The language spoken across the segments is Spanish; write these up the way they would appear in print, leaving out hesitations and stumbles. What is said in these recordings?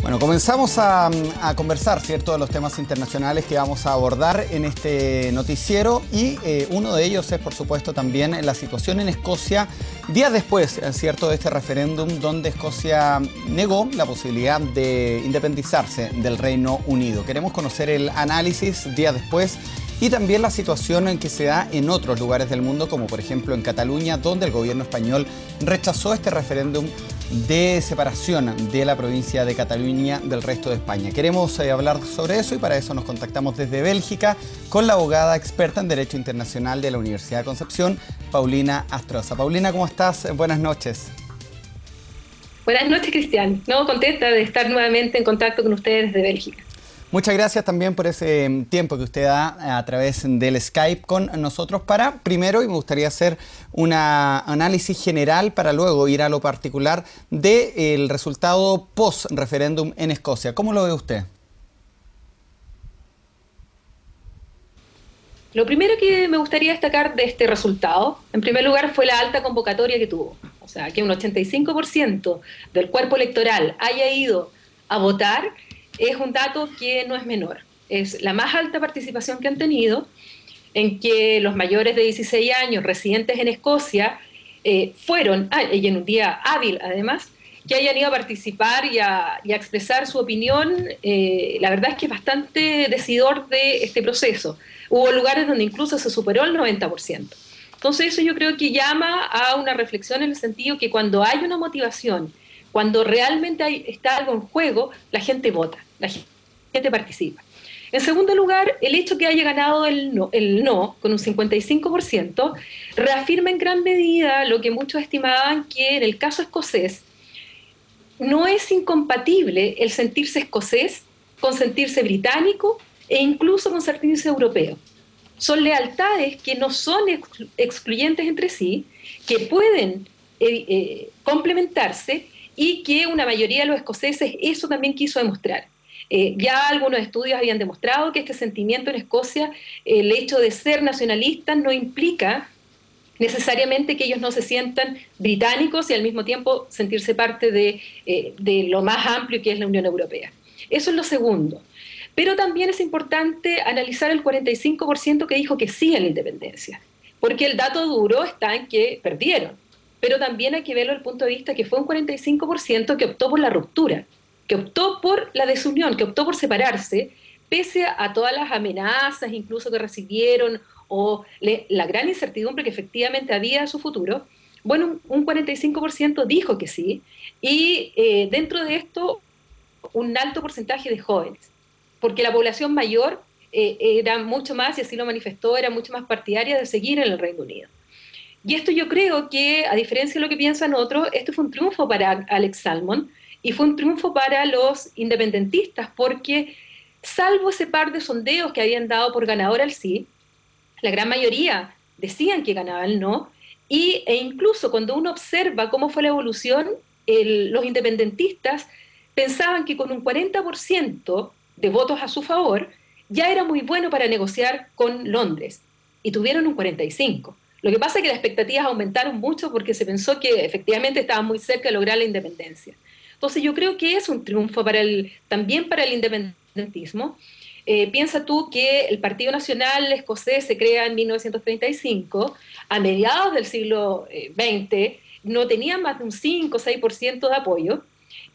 Bueno, comenzamos a conversar, ¿cierto?, de los temas internacionales que vamos a abordar en este noticiero y uno de ellos es, por supuesto, también la situación en Escocia, días después, ¿cierto?, de este referéndum donde Escocia negó la posibilidad de independizarse del Reino Unido. Queremos conocer el análisis días después y también la situación en que se da en otros lugares del mundo, como por ejemplo en Cataluña, donde el gobierno español rechazó este referéndum de separación de la provincia de Cataluña del resto de España. Queremos hablar sobre eso y para eso nos contactamos desde Bélgica con la abogada experta en Derecho Internacional de la Universidad de Concepción, Paulina Astroza. Paulina, ¿cómo estás? Buenas noches. Buenas noches, Cristian. No, contenta de estar nuevamente en contacto con ustedes desde Bélgica. Muchas gracias también por ese tiempo que usted da a través del Skype con nosotros para, primero, y me gustaría hacer un análisis general para luego ir a lo particular del resultado post-referéndum en Escocia. ¿Cómo lo ve usted? Lo primero que me gustaría destacar de este resultado, en primer lugar, fue la alta convocatoria que tuvo. O sea, que un 85% del cuerpo electoral haya ido a votar es un dato que no es menor. Es la más alta participación que han tenido, en que los mayores de 16 años residentes en Escocia fueron, y en un día hábil además, que hayan ido a participar y a expresar su opinión. La verdad es que es bastante decidor de este proceso. Hubo lugares donde incluso se superó el 90%. Entonces eso yo creo que llama a una reflexión en el sentido que cuando hay una motivación, cuando realmente está algo en juego, la gente vota, la gente participa. En segundo lugar, el hecho que haya ganado el no con un 55%, reafirma en gran medida lo que muchos estimaban, que en el caso escocés no es incompatible el sentirse escocés con sentirse británico e incluso con sentirse europeo. Son lealtades que no son excluyentes entre sí, que pueden complementarse y que una mayoría de los escoceses eso también quiso demostrar. Ya algunos estudios habían demostrado que este sentimiento en Escocia, el hecho de ser nacionalistas, no implica necesariamente que ellos no se sientan británicos y al mismo tiempo sentirse parte de lo más amplio que es la Unión Europea. Eso es lo segundo. Pero también es importante analizar el 45% que dijo que sí a la independencia, porque el dato duro está en que perdieron. Pero también hay que verlo desde el punto de vista que fue un 45% que optó por la ruptura, que optó por la desunión, que optó por separarse, pese a todas las amenazas incluso que recibieron o la gran incertidumbre que efectivamente había a su futuro. Bueno, un 45% dijo que sí, y dentro de esto un alto porcentaje de jóvenes, porque la población mayor era mucho más, y así lo manifestó, era mucho más partidaria de seguir en el Reino Unido. Y esto yo creo que, a diferencia de lo que piensan otros, esto fue un triunfo para Alex Salmond y fue un triunfo para los independentistas, porque salvo ese par de sondeos que habían dado por ganador al sí, la gran mayoría decían que ganaba el no, e incluso cuando uno observa cómo fue la evolución, los independentistas pensaban que con un 40% de votos a su favor ya era muy bueno para negociar con Londres, y tuvieron un 45%. Lo que pasa es que las expectativas aumentaron mucho porque se pensó que efectivamente estaban muy cerca de lograr la independencia. Entonces yo creo que es un triunfo también para el independentismo. Piensa tú que el Partido Nacional Escocés se crea en 1935, a mediados del siglo XX, no tenía más de un 5 o 6% de apoyo,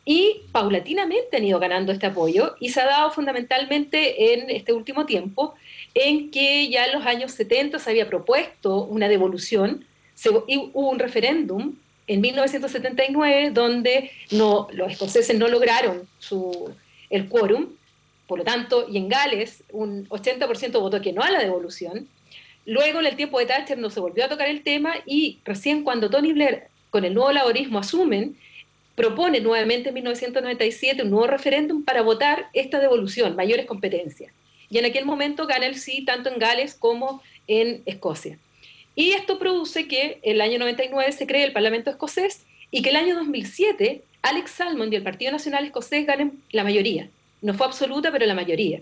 y paulatinamente han ido ganando este apoyo, y se ha dado fundamentalmente en este último tiempo, en que ya en los años 70 se había propuesto una devolución, y hubo un referéndum en 1979 donde los escoceses no lograron el quórum, por lo tanto, y en Gales un 80% votó que no a la devolución. Luego, en el tiempo de Thatcher, no se volvió a tocar el tema, y recién cuando Tony Blair, con el nuevo laborismo, asumen, propone nuevamente en 1997 un nuevo referéndum para votar esta devolución, mayores competencias. Y en aquel momento gana el sí tanto en Gales como en Escocia. Y esto produce que el año 99 se cree el Parlamento escocés y que el año 2007 Alex Salmond y el Partido Nacional Escocés ganen la mayoría. No fue absoluta, pero la mayoría.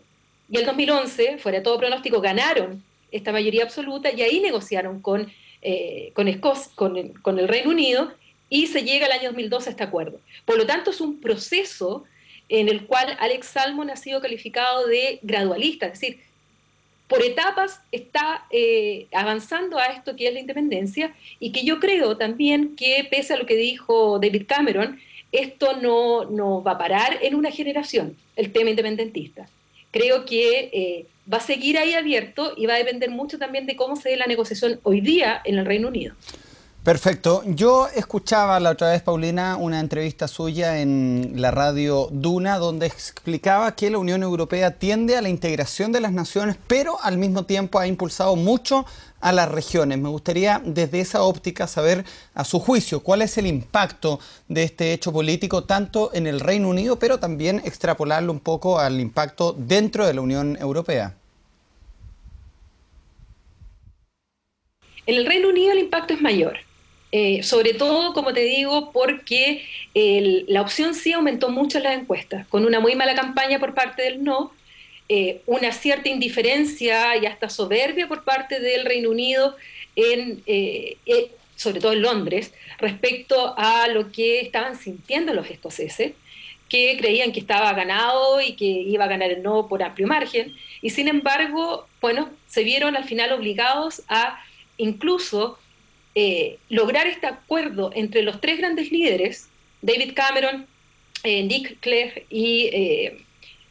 Y el 2011, fuera de todo pronóstico, ganaron esta mayoría absoluta y ahí negociaron con el Reino Unido y se llega al año 2012 a este acuerdo. Por lo tanto, es un proceso en el cual Alex Salmond ha sido calificado de gradualista, es decir, por etapas está avanzando a esto que es la independencia, y que yo creo también que, pese a lo que dijo David Cameron, esto no va a parar en una generación, el tema independentista. Creo que va a seguir ahí abierto y va a depender mucho también de cómo se dé la negociación hoy día en el Reino Unido. Perfecto. Yo escuchaba la otra vez, Paulina, una entrevista suya en la radio Duna, donde explicaba que la Unión Europea tiende a la integración de las naciones, pero al mismo tiempo ha impulsado mucho a las regiones. Me gustaría desde esa óptica saber, a su juicio, cuál es el impacto de este hecho político, tanto en el Reino Unido, pero también extrapolarlo un poco al impacto dentro de la Unión Europea. En el Reino Unido el impacto es mayor. Sobre todo, como te digo, porque la opción sí aumentó mucho en las encuestas, con una muy mala campaña por parte del no, una cierta indiferencia y hasta soberbia por parte del Reino Unido, sobre todo en Londres, respecto a lo que estaban sintiendo los escoceses, que creían que estaba ganado y que iba a ganar el no por amplio margen, y sin embargo, bueno, se vieron al final obligados a incluso lograr este acuerdo entre los tres grandes líderes, David Cameron, Nick Clegg y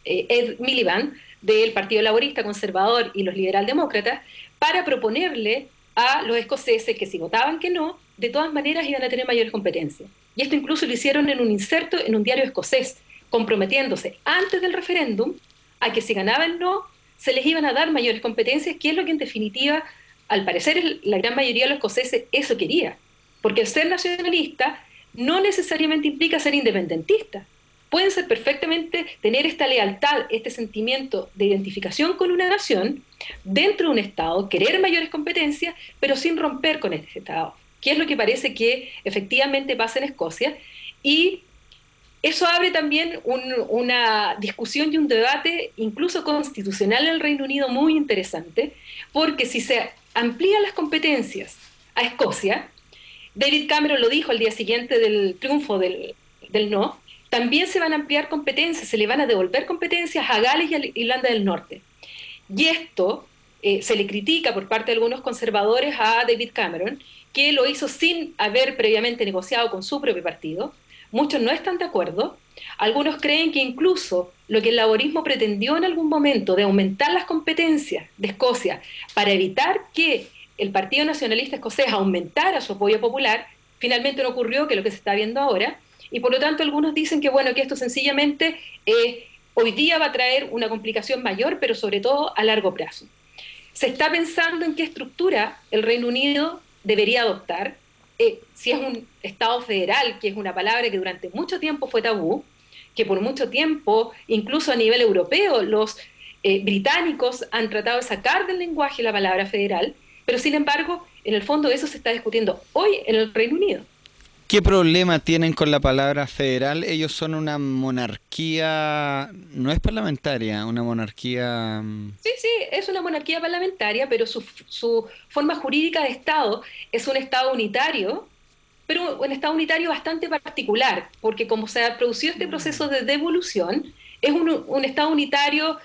Ed Miliband, del Partido Laborista Conservador y los liberaldemócratas, para proponerle a los escoceses que si votaban que no, de todas maneras iban a tener mayores competencias. Y esto incluso lo hicieron en un inserto en un diario escocés, comprometiéndose antes del referéndum a que si ganaba el no, se les iban a dar mayores competencias, que es lo que en definitiva, al parecer, la gran mayoría de los escoceses eso quería. Porque el ser nacionalista no necesariamente implica ser independentista. Pueden ser perfectamente, tener esta lealtad, este sentimiento de identificación con una nación, dentro de un Estado, querer mayores competencias, pero sin romper con este Estado, que es lo que parece que efectivamente pasa en Escocia. Y eso abre también una discusión y un debate incluso constitucional en el Reino Unido muy interesante, porque si se amplían las competencias a Escocia, David Cameron lo dijo al día siguiente del triunfo del no, también se van a ampliar competencias, se le van a devolver competencias a Gales y a Irlanda del Norte. Y esto se le critica por parte de algunos conservadores a David Cameron, que lo hizo sin haber previamente negociado con su propio partido. Muchos no están de acuerdo. Algunos creen que incluso lo que el laborismo pretendió en algún momento de aumentar las competencias de Escocia para evitar que el Partido Nacionalista Escocés aumentara su apoyo popular, finalmente no ocurrió, que es lo que se está viendo ahora, y por lo tanto algunos dicen que, bueno, que esto sencillamente hoy día va a traer una complicación mayor, pero sobre todo a largo plazo. Se está pensando en qué estructura el Reino Unido debería adoptar, si es un Estado federal, que es una palabra que durante mucho tiempo fue tabú, que por mucho tiempo, incluso a nivel europeo, los británicos han tratado de sacar del lenguaje la palabra federal, pero sin embargo, en el fondo eso se está discutiendo hoy en el Reino Unido. ¿Qué problema tienen con la palabra federal? Ellos son una monarquía, no es parlamentaria, una monarquía... Sí, sí, es una monarquía parlamentaria, pero su forma jurídica de Estado es un Estado unitario, pero un Estado unitario bastante particular, porque como se ha producido este proceso de devolución, es un Estado unitario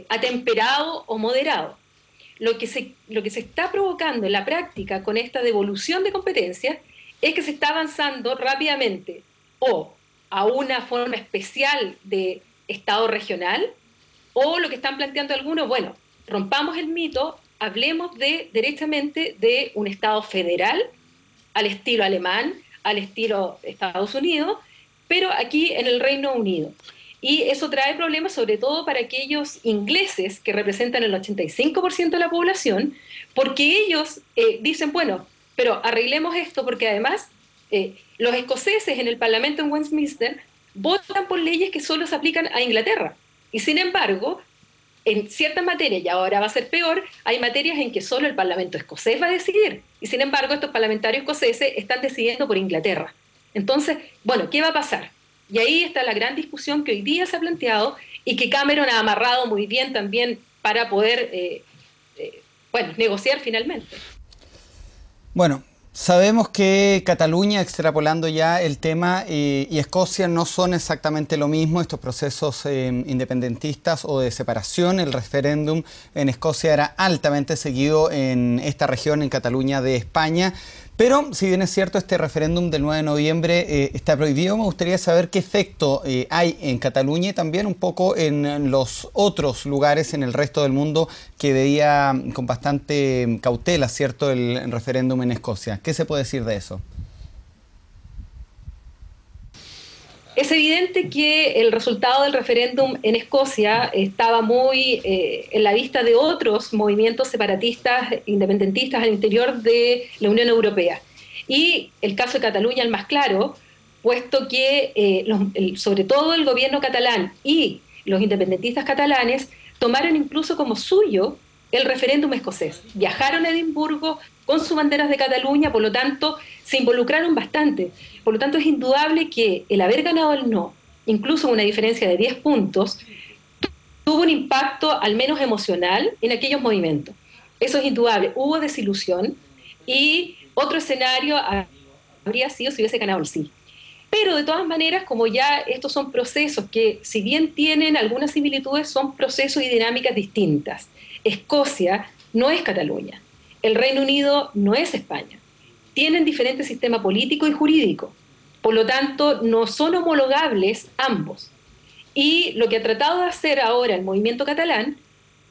atemperado o moderado. Lo que se está provocando en la práctica con esta devolución de competencias es que se está avanzando rápidamente o a una forma especial de Estado regional, o lo que están planteando algunos, bueno, rompamos el mito, hablemos derechamente de un Estado federal, al estilo alemán, al estilo Estados Unidos, pero aquí en el Reino Unido. Y eso trae problemas sobre todo para aquellos ingleses que representan el 85% de la población, porque ellos dicen, bueno, pero arreglemos esto, porque además los escoceses en el Parlamento en Westminster votan por leyes que solo se aplican a Inglaterra. Y sin embargo, en ciertas materias, y ahora va a ser peor, hay materias en que solo el Parlamento escocés va a decidir. Y sin embargo, estos parlamentarios escoceses están decidiendo por Inglaterra. Entonces, bueno, ¿qué va a pasar? Y ahí está la gran discusión que hoy día se ha planteado y que Cameron ha amarrado muy bien también para poder negociar finalmente. Bueno, Sabemos que Cataluña, extrapolando ya el tema, y Escocia no son exactamente lo mismo, estos procesos independentistas o de separación. El referéndum en Escocia era altamente seguido en esta región, en Cataluña de España. Pero, si bien es cierto, este referéndum del 9 de noviembre está prohibido, me gustaría saber qué efecto hay en Cataluña y también un poco en los otros lugares en el resto del mundo que veía con bastante cautela, ¿cierto?, el referéndum en Escocia. ¿Qué se puede decir de eso? Es evidente que el resultado del referéndum en Escocia estaba muy en la vista de otros movimientos separatistas, independentistas al interior de la Unión Europea. Y el caso de Cataluña el más claro, puesto que sobre todo el gobierno catalán y los independentistas catalanes tomaron incluso como suyo el referéndum escocés. Viajaron a Edimburgo con sus banderas de Cataluña, por lo tanto se involucraron bastante. Por lo tanto es indudable que el haber ganado el no, incluso una diferencia de 10 puntos, tuvo un impacto al menos emocional en aquellos movimientos. Eso es indudable. Hubo desilusión y otro escenario habría sido si hubiese ganado el sí. Pero de todas maneras, como ya estos son procesos que, si bien tienen algunas similitudes, son procesos y dinámicas distintas. Escocia no es Cataluña. El Reino Unido no es España. Tienen diferentes sistemas político y jurídico. Por lo tanto, no son homologables ambos. Y lo que ha tratado de hacer ahora el movimiento catalán,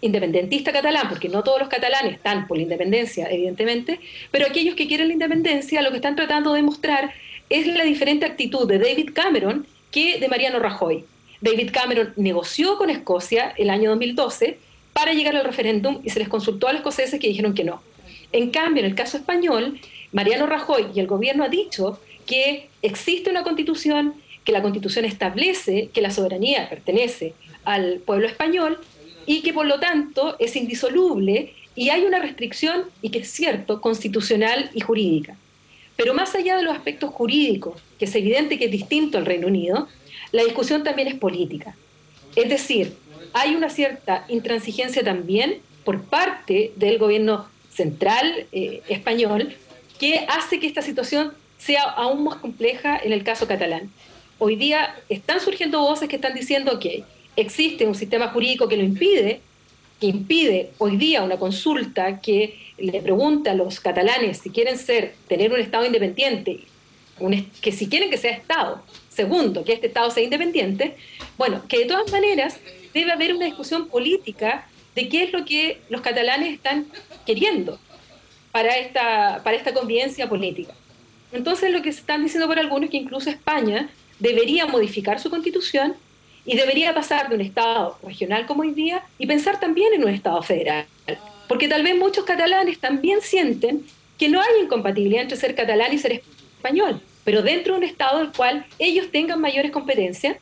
independentista catalán, porque no todos los catalanes están por la independencia, evidentemente, pero aquellos que quieren la independencia, lo que están tratando de mostrar es la diferente actitud de David Cameron que de Mariano Rajoy. David Cameron negoció con Escocia el año 2012 para llegar al referéndum y se les consultó a los escoceses que dijeron que no. En cambio, en el caso español, Mariano Rajoy y el gobierno ha dicho que existe una constitución, que la constitución establece que la soberanía pertenece al pueblo español y que por lo tanto es indisoluble y hay una restricción, y que es cierto, constitucional y jurídica. Pero más allá de los aspectos jurídicos, que es evidente que es distinto al Reino Unido, la discusión también es política. Es decir, hay una cierta intransigencia también por parte del gobierno central español que hace que esta situación sea aún más compleja en el caso catalán. Hoy día están surgiendo voces que están diciendo que existe un sistema jurídico que lo impide, que impide hoy día una consulta que le pregunta a los catalanes si quieren tener un Estado independiente, que si quieren que sea Estado, segundo, que este Estado sea independiente, bueno, que de todas maneras debe haber una discusión política de qué es lo que los catalanes están queriendo para esta convivencia política. Entonces lo que se están diciendo por algunos es que incluso España debería modificar su constitución y debería pasar de un Estado regional como hoy día y pensar también en un Estado federal. Porque tal vez muchos catalanes también sienten que no hay incompatibilidad entre ser catalán y ser español, pero dentro de un Estado del cual ellos tengan mayores competencias,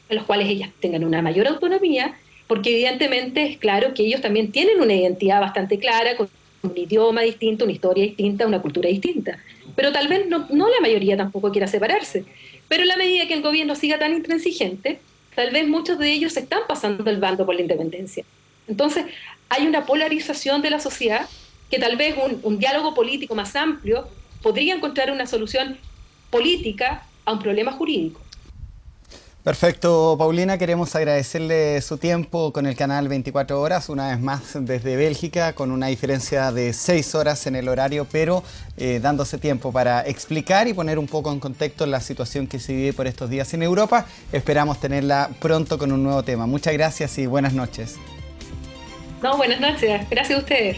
en los cuales ellas tengan una mayor autonomía, porque evidentemente es claro que ellos también tienen una identidad bastante clara, con un idioma distinto, una historia distinta, una cultura distinta. Pero tal vez no la mayoría tampoco quiera separarse. Pero en la medida que el gobierno siga tan intransigente, tal vez muchos de ellos se están pasando el bando por la independencia. Entonces, hay una polarización de la sociedad que tal vez un diálogo político más amplio podría encontrar una solución política a un problema jurídico. Perfecto, Paulina, queremos agradecerle su tiempo con el canal 24 horas, una vez más desde Bélgica, con una diferencia de 6 horas en el horario, pero dándose tiempo para explicar y poner un poco en contexto la situación que se vive por estos días en Europa. Esperamos tenerla pronto con un nuevo tema. Muchas gracias y buenas noches. No, buenas noches. Gracias a ustedes.